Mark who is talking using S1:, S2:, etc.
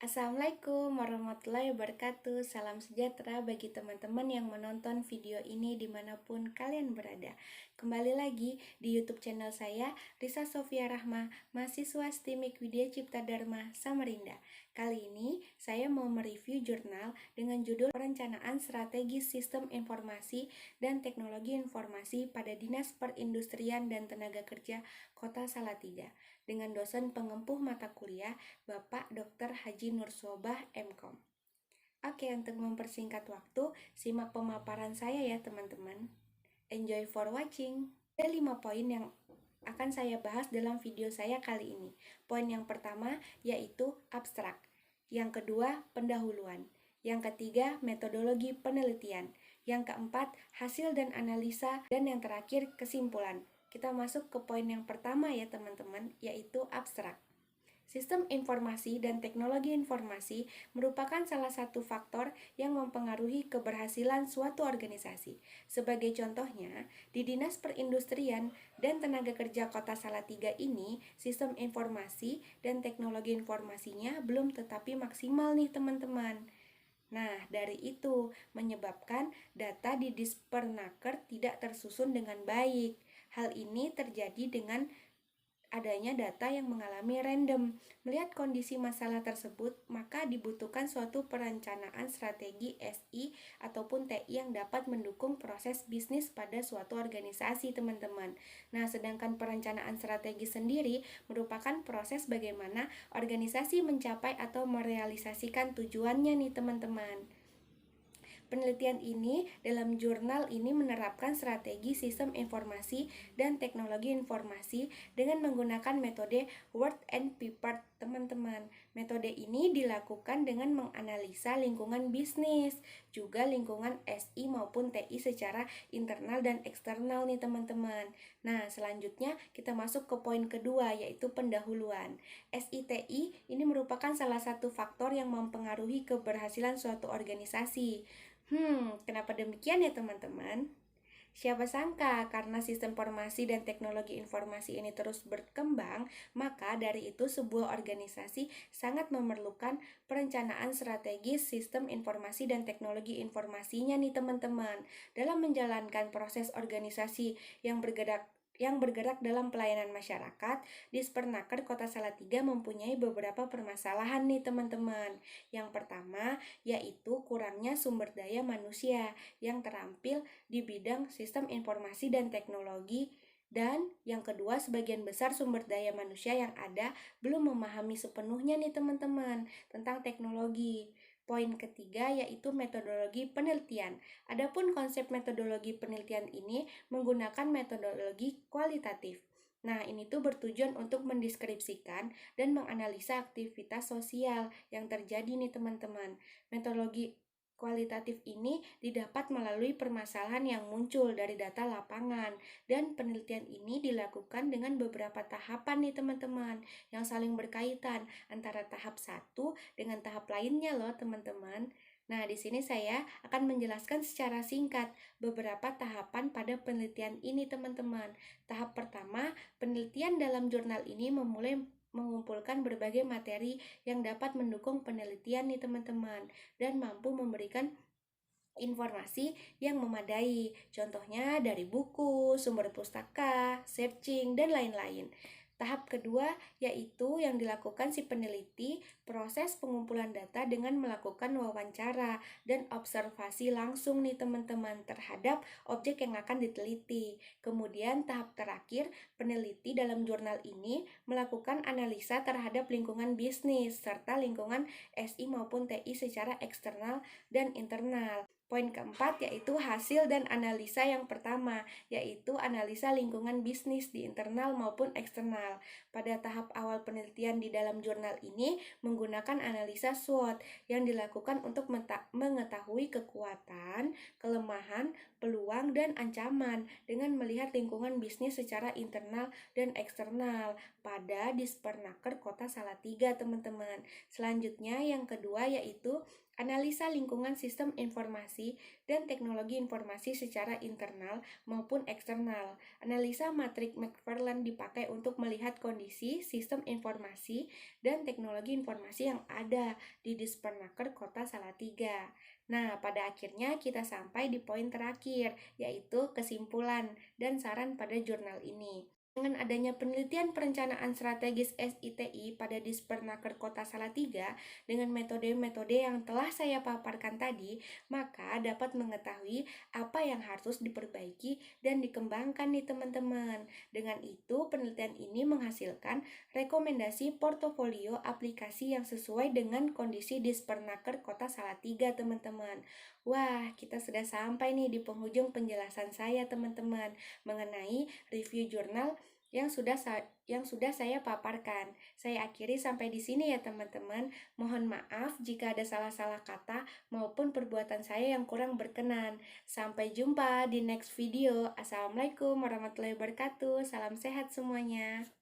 S1: Assalamualaikum warahmatullahi wabarakatuh. Salam sejahtera bagi teman-teman yang menonton video ini dimanapun kalian berada. Kembali lagi di YouTube channel saya, Risa Sofia Rahma, mahasiswa STIMIK Widya Cipta Dharma, Samarinda. Kali ini saya mau mereview jurnal dengan judul Perencanaan Strategi Sistem Informasi dan Teknologi Informasi pada Dinas Perindustrian dan Tenaga Kerja Kota Salatiga dengan dosen pengempuh mata kuliah Bapak Dr. Haji Nursobah MKom. Oke, untuk mempersingkat waktu, simak pemaparan saya ya teman-teman. Enjoy for watching. Ada 5 poin yang akan saya bahas dalam video saya kali ini. Poin yang pertama yaitu abstrak. Yang kedua, pendahuluan. Yang ketiga, metodologi penelitian. Yang keempat, hasil dan analisa. Dan yang terakhir, kesimpulan. Kita masuk ke poin yang pertama ya teman-teman, yaitu abstrak. Sistem informasi dan teknologi informasi merupakan salah satu faktor yang mempengaruhi keberhasilan suatu organisasi. Sebagai contohnya, di Dinas Perindustrian dan Tenaga Kerja Kota Salatiga ini, sistem informasi dan teknologi informasinya belum tetapi maksimal nih teman-teman. Nah, dari itu menyebabkan data di Dispernaker tidak tersusun dengan baik. Hal ini terjadi dengan adanya data yang mengalami random. Melihat kondisi masalah tersebut, maka dibutuhkan suatu perencanaan strategi SI ataupun TI yang dapat mendukung proses bisnis pada suatu organisasi, teman-teman. Nah, sedangkan perencanaan strategi sendiri merupakan proses bagaimana organisasi mencapai atau merealisasikan tujuannya nih, teman-teman. Penelitian ini dalam jurnal ini menerapkan strategi sistem informasi dan teknologi informasi dengan menggunakan metode Word and Paper, teman-teman. Metode ini dilakukan dengan menganalisa lingkungan bisnis, juga lingkungan SI maupun TI secara internal dan eksternal nih teman-teman. Nah, selanjutnya kita masuk ke poin kedua yaitu pendahuluan. SITI ini merupakan salah satu faktor yang mempengaruhi keberhasilan suatu organisasi. Kenapa demikian ya teman-teman? Siapa sangka karena sistem informasi dan teknologi informasi ini terus berkembang, maka dari itu sebuah organisasi sangat memerlukan perencanaan strategis sistem informasi dan teknologi informasinya nih teman-teman. Dalam menjalankan proses organisasi yang bergerak dalam pelayanan masyarakat, Dispernaker Kota Salatiga mempunyai beberapa permasalahan nih teman-teman. Yang pertama yaitu kurangnya sumber daya manusia yang terampil di bidang sistem informasi dan teknologi, dan yang kedua sebagian besar sumber daya manusia yang ada belum memahami sepenuhnya nih teman-teman tentang teknologi. Poin ketiga yaitu metodologi penelitian. Adapun konsep metodologi penelitian ini menggunakan metodologi kualitatif. Nah, ini tuh bertujuan untuk mendeskripsikan dan menganalisa aktivitas sosial yang terjadi nih teman-teman. Metodologi kualitatif ini didapat melalui permasalahan yang muncul dari data lapangan, dan penelitian ini dilakukan dengan beberapa tahapan nih teman-teman yang saling berkaitan antara tahap satu dengan tahap lainnya loh teman-teman. Nah, di sini saya akan menjelaskan secara singkat beberapa tahapan pada penelitian ini teman-teman. Tahap pertama, penelitian dalam jurnal ini memulai mengumpulkan berbagai materi yang dapat mendukung penelitian nih teman-teman dan mampu memberikan informasi yang memadai. Contohnya dari buku, sumber pustaka, searching, dan lain-lain. Tahap kedua yaitu yang dilakukan si peneliti, proses pengumpulan data dengan melakukan wawancara dan observasi langsung nih teman-teman terhadap objek yang akan diteliti. Kemudian tahap terakhir, peneliti dalam jurnal ini melakukan analisa terhadap lingkungan bisnis serta lingkungan SI maupun TI secara eksternal dan internal. Poin keempat yaitu hasil dan analisa yang pertama, yaitu analisa lingkungan bisnis di internal maupun eksternal. Pada tahap awal penelitian di dalam jurnal ini menggunakan analisa SWOT yang dilakukan untuk mengetahui kekuatan, kelemahan, peluang, dan ancaman dengan melihat lingkungan bisnis secara internal dan eksternal pada Dispernaker Kota Salatiga, teman-teman. Selanjutnya yang kedua yaitu analisa lingkungan sistem informasi dan teknologi informasi secara internal maupun eksternal. Analisa matrik McFarland dipakai untuk melihat kondisi sistem informasi dan teknologi informasi yang ada di Dispernaker Kota Salatiga. Nah, pada akhirnya kita sampai di poin terakhir, yaitu kesimpulan dan saran pada jurnal ini. Dengan adanya penelitian perencanaan strategis SITI pada Dispernaker Kota Salatiga dengan metode-metode yang telah saya paparkan tadi, maka dapat mengetahui apa yang harus diperbaiki dan dikembangkan nih teman-teman. Dengan itu, penelitian ini menghasilkan rekomendasi portofolio aplikasi yang sesuai dengan kondisi Dispernaker Kota Salatiga, teman-teman. Wah, kita sudah sampai nih di penghujung penjelasan saya, teman-teman, mengenai review jurnal yang sudah saya paparkan. Saya akhiri sampai di sini ya teman-teman. Mohon maaf jika ada salah-salah kata maupun perbuatan saya yang kurang berkenan. Sampai jumpa di next video. Assalamualaikum warahmatullahi wabarakatuh. Salam sehat semuanya.